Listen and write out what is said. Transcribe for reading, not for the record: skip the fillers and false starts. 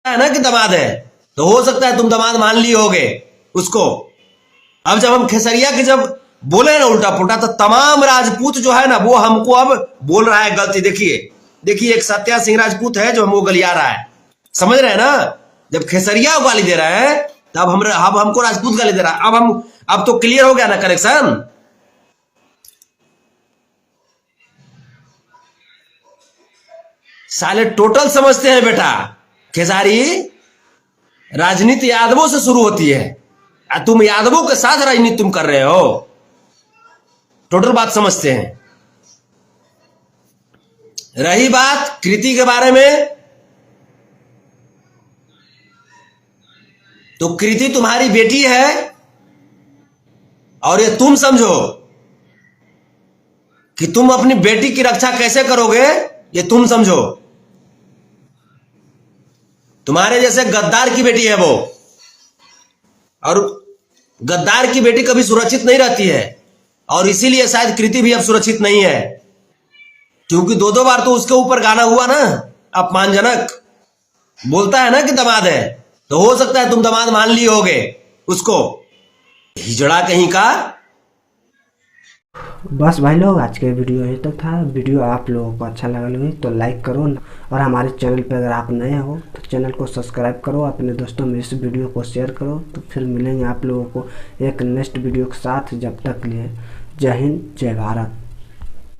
है ना कि दामाद है, तो हो सकता है तुम दामाद मान लिए होगे उसको। अब जब हम खेसरिया के जब बोले ना उल्टा पुल्टा, तो तमाम राजपूत जो है ना वो हमको अब बोल रहा है गलती। देखिए देखिए, एक सत्या सिंह राजपूत है जो हमको गलिया रहा है, समझ रहे हैं ना। जब खेसरिया गाली दे रहा है तब अब हमको राजपूत गाली दे रहा है। अब तो क्लियर हो गया ना कनेक्शन। साले टोटल समझते हैं बेटा, खेसारी राजनीति यादवों से शुरू होती है, तुम यादवों के साथ राजनीति तुम कर रहे हो, टोटल बात समझते हैं। रही बात कृति के बारे में, तो कृति तुम्हारी बेटी है और ये तुम समझो कि तुम अपनी बेटी की रक्षा कैसे करोगे, ये तुम समझो। तुम्हारे जैसे गद्दार की बेटी है वो, और गद्दार की बेटी कभी सुरक्षित नहीं रहती है, और इसीलिए शायद कृति भी अब सुरक्षित नहीं है, क्योंकि दो दो बार तो उसके ऊपर गाना हुआ ना अपमानजनक। बोलता है ना कि दामाद है, तो हो सकता है तुम दामाद मान लिए होगे उसको, हिजड़ा कहीं का। बस भाई लोग, आज के वीडियो यही तक था। वीडियो आप लोगों को अच्छा लगा लगे तो लाइक करो, और हमारे चैनल पर अगर आप नए हो तो चैनल को सब्सक्राइब करो, अपने दोस्तों में इस वीडियो को शेयर करो। तो फिर मिलेंगे आप लोगों को एक नेक्स्ट वीडियो के साथ। जब तक लिए जय हिंद, जय भारत।